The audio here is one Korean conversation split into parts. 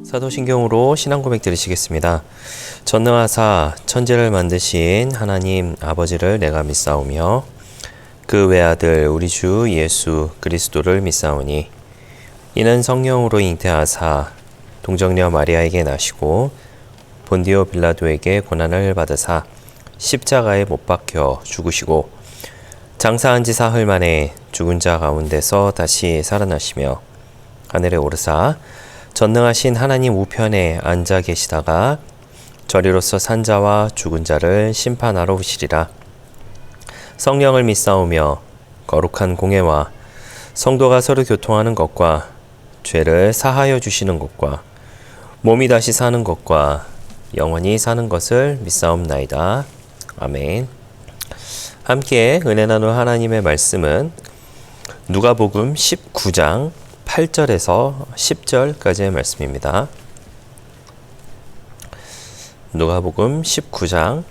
사도신경으로 신앙 고백 드리시겠습니다. 전능하사 천지를 만드신 하나님 아버지를 내가 믿사오며 그 외아들 우리 주 예수 그리스도를 믿사오니 이는 성령으로 잉태하사 동정녀 마리아에게 나시고 본디오 빌라도에게 고난을 받으사 십자가에 못 박혀 죽으시고 장사한 지 사흘 만에 죽은 자 가운데서 다시 살아나시며 하늘에 오르사 전능하신 하나님 우편에 앉아 계시다가 저리로서 산 자와 죽은 자를 심판하러 오시리라. 성령을 믿사오며 거룩한 공예와 성도가 서로 교통하는 것과 죄를 사하여 주시는 것과 몸이 다시 사는 것과 영원히 사는 것을 믿사옵나이다. 아멘. 함께 은혜 나눌 하나님의 말씀은 누가복음 19장 8절에서 10절까지의 말씀입니다. 누가복음 19장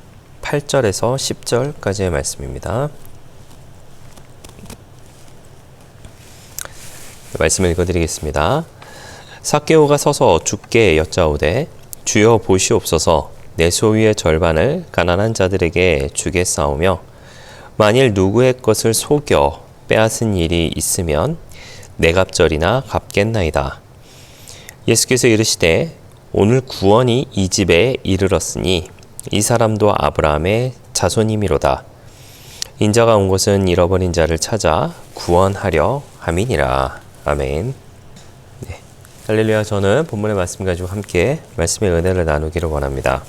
8절에서 10절까지의 말씀입니다. 말씀을 읽어드리겠습니다. 삭개오가 서서 주께 여짜오되 주여 보시옵소서 내 소유의 절반을 가난한 자들에게 주겠사오며 만일 누구의 것을 속여 빼앗은 일이 있으면 내 갑절이나 갚겠나이다. 예수께서 이르시되 오늘 구원이 이 집에 이르렀으니 이 사람도 아브라함의 자손이미로다. 인자가 온 것은 잃어버린 자를 찾아 구원하려 함이니라. 아멘. 네. 할렐루야. 저는 본문의 말씀 가지고 함께 말씀의 은혜를 나누기를 원합니다.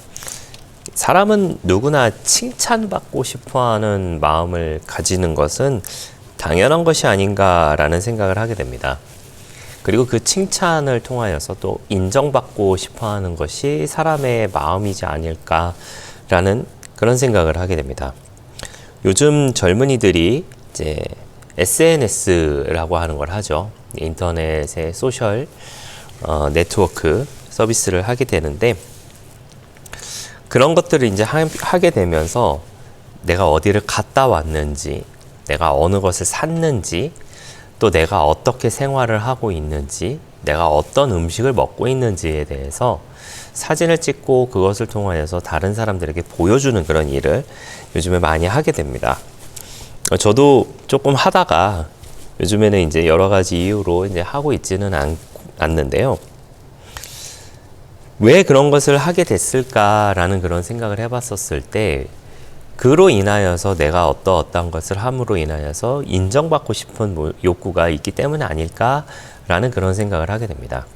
사람은 누구나 칭찬받고 싶어하는 마음을 가지는 것은 당연한 것이 아닌가라는 생각을 하게 됩니다. 그리고 그 칭찬을 통하여서 또 인정받고 싶어하는 것이 사람의 마음이지 아닐까라는 그런 생각을 하게 됩니다. 요즘 젊은이들이 이제 SNS라고 하는 걸 하죠. 인터넷의 소셜 네트워크 서비스를 하게 되는데 그런 것들을 이제 하게 되면서 내가 어디를 갔다 왔는지, 내가 어느 것을 샀는지, 또 내가 어떻게 생활을 하고 있는지, 내가 어떤 음식을 먹고 있는지에 대해서 사진을 찍고 그것을 통하여서 다른 사람들에게 보여주는 그런 일을 요즘에 많이 하게 됩니다. 저도 조금 하다가 요즘에는 이제 여러 가지 이유로 이제 하고 있지는 않는데요. 왜 그런 것을 하게 됐을까라는 그런 생각을 해봤었을 때 그로 인하여서 내가 어떠한 것을 함으로 인하여서 인정받고 싶은 욕구가 있기 때문이 아닐까라는 그런 생각을 하게 됩니다.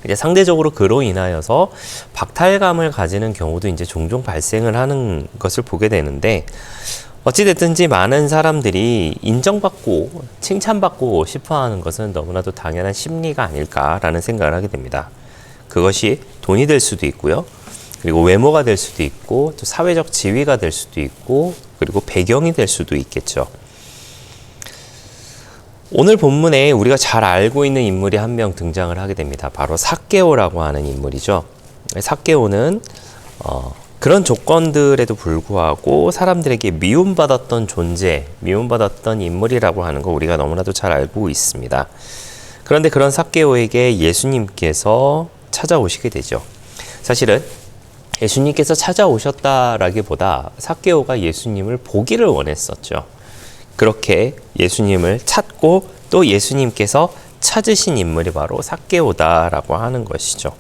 이제 상대적으로 그로 인하여서 박탈감을 가지는 경우도 이제 종종 발생을 하는 것을 보게 되는데 어찌됐든지 많은 사람들이 인정받고 칭찬받고 싶어하는 것은 너무나도 당연한 심리가 아닐까라는 생각을 하게 됩니다. 그것이 돈이 될 수도 있고요. 그리고 외모가 될 수도 있고 또 사회적 지위가 될 수도 있고 그리고 배경이 될 수도 있겠죠. 오늘 본문에 우리가 잘 알고 있는 인물이 한 명 등장을 하게 됩니다. 바로 삭개오라고 하는 인물이죠. 삭개오는 그런 조건들에도 불구하고 사람들에게 미움받았던 존재, 미움받았던 인물이라고 하는 거 우리가 너무나도 잘 알고 있습니다. 그런데 그런 삭개오에게 예수님께서 찾아오시게 되죠. 사실은 예수님께서 찾아오셨다라기보다 삭개오가 예수님을 보기를 원했었죠. 그렇게 예수님을 찾고 또 예수님께서 찾으신 인물이 바로 삭개오다라고 하는 것이죠.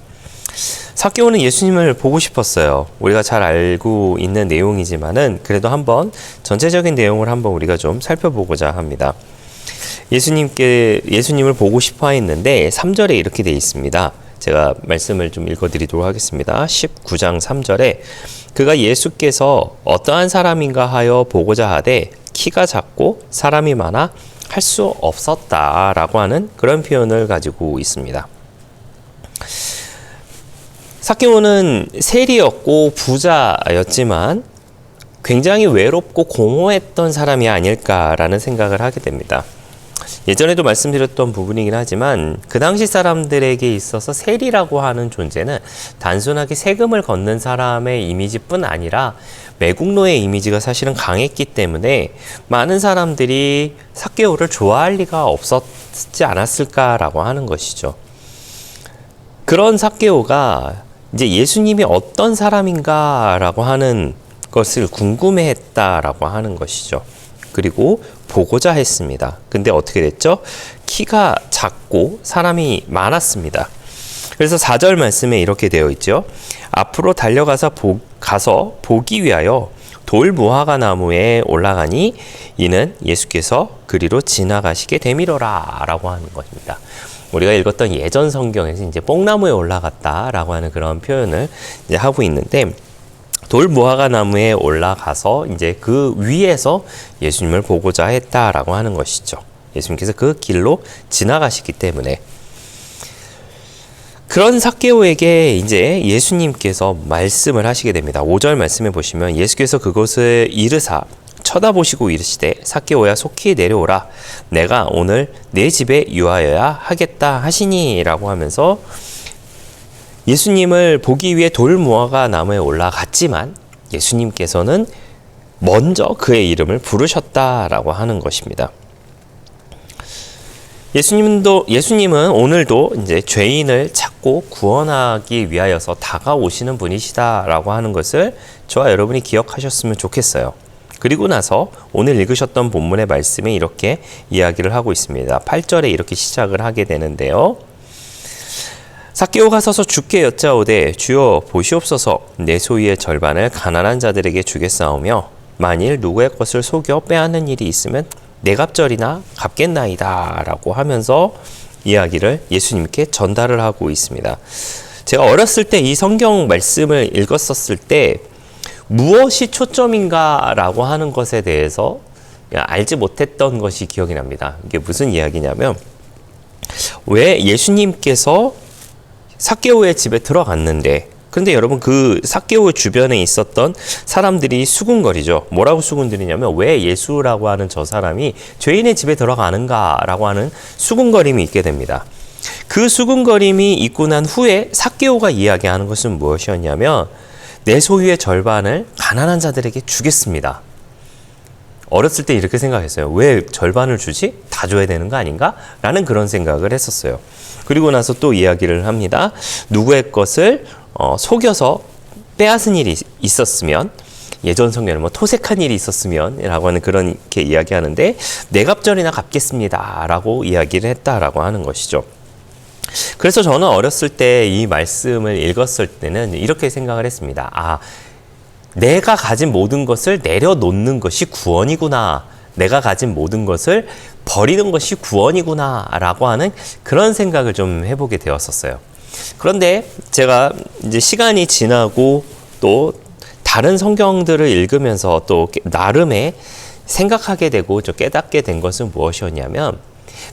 삭개오는 예수님을 보고 싶었어요. 우리가 잘 알고 있는 내용이지만은 그래도 한번 전체적인 내용을 한번 우리가 좀 살펴보고자 합니다. 예수님을 보고 싶어 했는데 3절에 이렇게 되어 있습니다. 제가 말씀을 좀 읽어드리도록 하겠습니다. 19장 3절에 그가 예수께서 어떠한 사람인가 하여 보고자 하되 키가 작고 사람이 많아 할 수 없었다라고 하는 그런 표현을 가지고 있습니다. 삭개오는 세리였고 부자였지만 굉장히 외롭고 공허했던 사람이 아닐까라는 생각을 하게 됩니다. 예전에도 말씀드렸던 부분이긴 하지만 그 당시 사람들에게 있어서 세리라고 하는 존재는 단순하게 세금을 걷는 사람의 이미지뿐 아니라 매국노의 이미지가 사실은 강했기 때문에 많은 사람들이 삭개오를 좋아할 리가 없었지 않았을까라고 하는 것이죠. 그런 삭개오가 이제 예수님이 어떤 사람인가라고 하는 것을 궁금해했다라고 하는 것이죠. 그리고 보고자 했습니다. 근데 어떻게 됐죠? 키가 작고 사람이 많았습니다. 그래서 4절 말씀에 이렇게 되어 있죠. 앞으로 달려가서 보기 위하여 돌 무화과 나무에 올라가니 이는 예수께서 그리로 지나가시게 되미로라 라고 하는 것입니다. 우리가 읽었던 예전 성경에서 이제 뽕나무에 올라갔다라고 하는 그런 표현을 이제 하고 있는데, 돌 무화과 나무에 올라가서 이제 그 위에서 예수님을 보고자 했다라고 하는 것이죠. 예수님께서 그 길로 지나가시기 때문에. 그런 삭개오에게 이제 예수님께서 말씀을 하시게 됩니다. 5절 말씀에 보시면 예수께서 그곳을 이르사 쳐다보시고 이르시되 삭개오야 속히 내려오라 내가 오늘 내 집에 유하여야 하겠다 하시니 라고 하면서 예수님을 보기 위해 돌 무화과 나무에 올라갔지만 예수님께서는 먼저 그의 이름을 부르셨다라고 하는 것입니다. 예수님은 오늘도 이제 죄인을 찾고 구원하기 위하여서 다가오시는 분이시다라고 하는 것을 저와 여러분이 기억하셨으면 좋겠어요. 그리고 나서 오늘 읽으셨던 본문의 말씀에 이렇게 이야기를 하고 있습니다. 8절에 이렇게 시작을 하게 되는데요. 삭개오가 서서 주께 여짜오되 주여 보시옵소서 내 소유의 절반을 가난한 자들에게 주겠사오며 만일 누구의 것을 속여 빼앗는 일이 있으면 내 갑절이나 갚겠나이다 라고 하면서 이야기를 예수님께 전달을 하고 있습니다. 제가 어렸을 때 이 성경 말씀을 읽었었을 때 무엇이 초점인가 라고 하는 것에 대해서 알지 못했던 것이 기억이 납니다. 이게 무슨 이야기냐면, 왜 예수님께서 삭개오의 집에 들어갔는데, 그런데 여러분 그 삭개오 주변에 있었던 사람들이 수군거리죠. 뭐라고 수군거리냐면 왜 예수라고 하는 저 사람이 죄인의 집에 들어가는가라고 하는 수군거림이 있게 됩니다. 그 수군거림이 있고 난 후에 삭개오가 이야기하는 것은 무엇이었냐면 내 소유의 절반을 가난한 자들에게 주겠습니다. 어렸을 때 이렇게 생각했어요. 왜 절반을 주지? 다 줘야 되는 거 아닌가? 라는 그런 생각을 했었어요. 그리고 나서 또 이야기를 합니다. 누구의 것을 속여서 빼앗은 일이 있었으면, 예전 성경에는 뭐 토색한 일이 있었으면 라고 하는 그렇게 이야기하는데 내 갑절이나 갚겠습니다 라고 이야기를 했다라고 하는 것이죠. 그래서 저는 어렸을 때 이 말씀을 읽었을 때는 이렇게 생각을 했습니다. 아, 내가 가진 모든 것을 내려놓는 것이 구원이구나. 내가 가진 모든 것을 버리는 것이 구원이구나 라고 하는 그런 생각을 좀 해보게 되었었어요. 그런데 제가 이제 시간이 지나고 또 다른 성경들을 읽으면서 또 나름의 생각하게 되고 좀 깨닫게 된 것은 무엇이었냐면,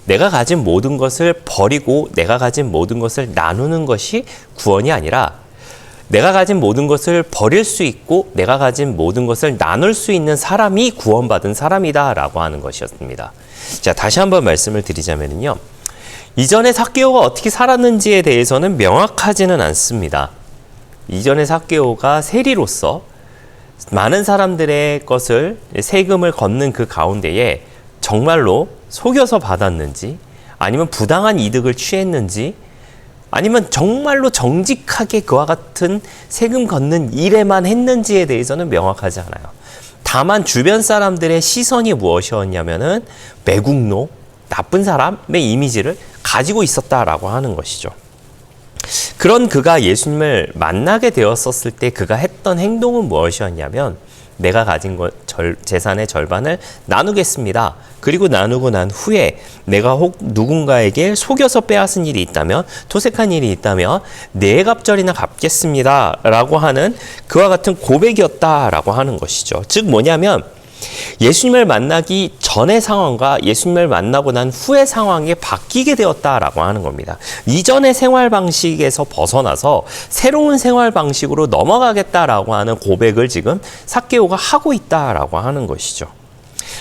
내가 가진 모든 것을 버리고 내가 가진 모든 것을 나누는 것이 구원이 아니라 내가 가진 모든 것을 버릴 수 있고 내가 가진 모든 것을 나눌 수 있는 사람이 구원받은 사람이다 라고 하는 것이었습니다. 자, 다시 한번 말씀을 드리자면요, 이전에 삭개오가 어떻게 살았는지에 대해서는 명확하지는 않습니다. 이전에 삭개오가 세리로서 많은 사람들의 것을, 세금을 걷는 그 가운데에 정말로 속여서 받았는지, 아니면 부당한 이득을 취했는지, 아니면 정말로 정직하게 그와 같은 세금 걷는 일에만 했는지에 대해서는 명확하지 않아요. 다만 주변 사람들의 시선이 무엇이었냐면은 매국노, 나쁜 사람의 이미지를 가지고 있었다라고 하는 것이죠. 그런 그가 예수님을 만나게 되었었을 때 그가 했던 행동은 무엇이었냐면, 내가 가진 재산의 절반을 나누겠습니다. 그리고 나누고 난 후에 내가 혹 누군가에게 속여서 빼앗은 일이 있다면, 토색한 일이 있다면 내 갑절이나 갚겠습니다 라고 하는 그와 같은 고백이었다라고 하는 것이죠. 즉 뭐냐면, 예수님을 만나기 전의 상황과 예수님을 만나고 난 후의 상황이 바뀌게 되었다라고 하는 겁니다. 이전의 생활 방식에서 벗어나서 새로운 생활 방식으로 넘어가겠다라고 하는 고백을 지금 삭개오가 하고 있다라고 하는 것이죠.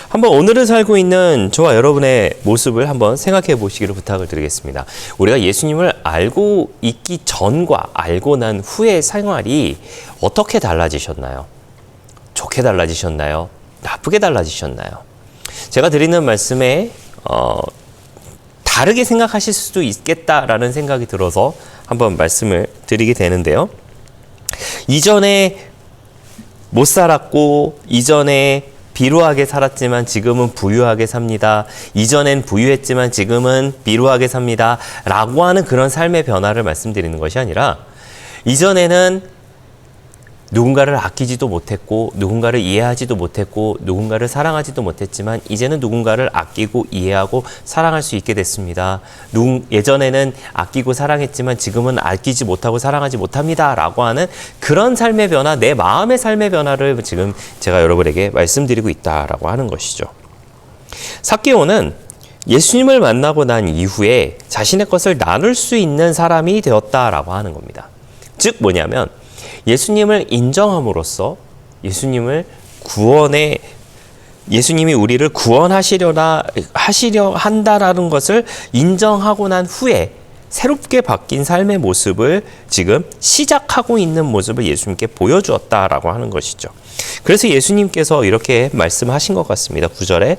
한번 오늘을 살고 있는 저와 여러분의 모습을 한번 생각해 보시기를 부탁을 드리겠습니다. 우리가 예수님을 알고 있기 전과 알고 난 후의 생활이 어떻게 달라지셨나요? 좋게 달라지셨나요? 나쁘게 달라지셨나요? 제가 드리는 말씀에 다르게 생각하실 수도 있겠다라는 생각이 들어서 한번 말씀을 드리게 되는데요. 이전에 못 살았고 이전에 비루하게 살았지만 지금은 부유하게 삽니다. 이전엔 부유했지만 지금은 비루하게 삽니다. 라고 하는 그런 삶의 변화를 말씀드리는 것이 아니라 이전에는 누군가를 아끼지도 못했고 누군가를 이해하지도 못했고 누군가를 사랑하지도 못했지만 이제는 누군가를 아끼고 이해하고 사랑할 수 있게 됐습니다. 예전에는 아끼고 사랑했지만 지금은 아끼지 못하고 사랑하지 못합니다. 라고 하는 그런 삶의 변화, 내 마음의 삶의 변화를 지금 제가 여러분에게 말씀드리고 있다라고 하는 것이죠. 삭개오는 예수님을 만나고 난 이후에 자신의 것을 나눌 수 있는 사람이 되었다라고 하는 겁니다. 즉 뭐냐면 예수님을 인정함으로써 예수님이 우리를 구원하시려 한다라는 것을 인정하고 난 후에 새롭게 바뀐 삶의 모습을 지금 시작하고 있는 모습을 예수님께 보여주었다라고 하는 것이죠. 그래서 예수님께서 이렇게 말씀하신 것 같습니다. 9절에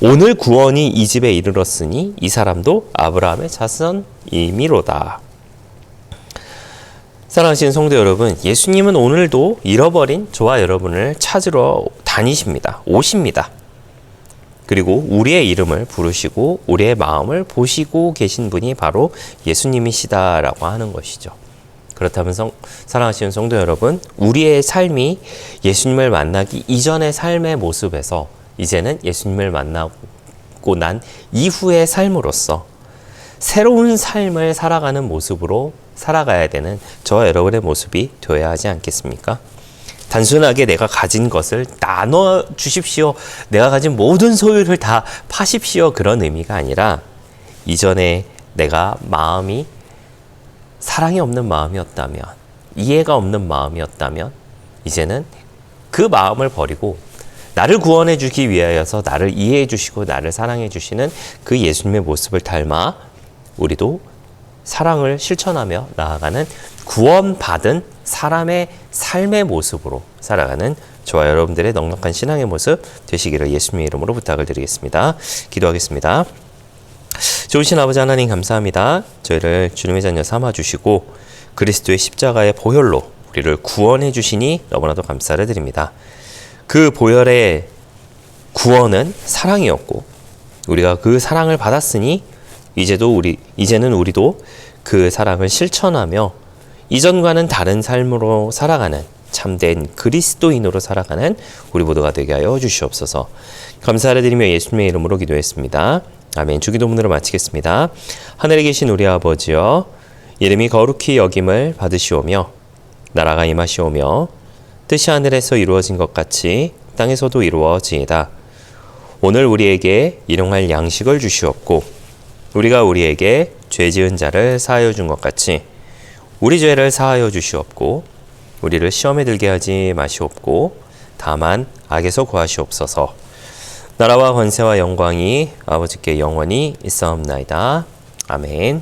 오늘 구원이 이 집에 이르렀으니 이 사람도 아브라함의 자손이미로다. 사랑하시는 성도 여러분, 예수님은 오늘도 잃어버린 저와 여러분을 찾으러 다니십니다. 오십니다. 그리고 우리의 이름을 부르시고 우리의 마음을 보시고 계신 분이 바로 예수님이시다라고 하는 것이죠. 그렇다면 사랑하시는 성도 여러분, 우리의 삶이 예수님을 만나기 이전의 삶의 모습에서 이제는 예수님을 만나고 난 이후의 삶으로서 새로운 삶을 살아가는 모습으로 살아가야 되는 저와 여러분의 모습이 되어야 하지 않겠습니까? 단순하게 내가 가진 것을 나눠 주십시오. 내가 가진 모든 소유를 다 파십시오. 그런 의미가 아니라 이전에 내가 마음이 사랑이 없는 마음이었다면, 이해가 없는 마음이었다면 이제는 그 마음을 버리고 나를 구원해 주기 위하여서 나를 이해해 주시고 나를 사랑해 주시는 그 예수님의 모습을 닮아 우리도 사랑을 실천하며 나아가는 구원받은 사람의 삶의 모습으로 살아가는 저와 여러분들의 넉넉한 신앙의 모습 되시기를 예수님의 이름으로 부탁을 드리겠습니다. 기도하겠습니다. 좋으신 아버지 하나님 감사합니다. 저희를 주님의 자녀 삼아주시고 그리스도의 십자가의 보혈로 우리를 구원해 주시니 너무나도 감사를 드립니다. 그 보혈의 구원은 사랑이었고 우리가 그 사랑을 받았으니 이제는 우리도 그 사랑을 실천하며 이전과는 다른 삶으로 살아가는 참된 그리스도인으로 살아가는 우리 모두가 되게 하여 주시옵소서. 감사를 드리며 예수님의 이름으로 기도했습니다. 아멘. 주기도문으로 마치겠습니다. 하늘에 계신 우리 아버지여, 이름이 거룩히 여김을 받으시오며 나라가 임하시오며 뜻이 하늘에서 이루어진 것 같이 땅에서도 이루어지이다. 오늘 우리에게 일용할 양식을 주시옵고 우리가 우리에게 죄 지은 자를 사하여 준 것 같이 우리 죄를 사하여 주시옵고 우리를 시험에 들게 하지 마시옵고 다만 악에서 구하시옵소서. 나라와 권세와 영광이 아버지께 영원히 있사옵나이다. 아멘.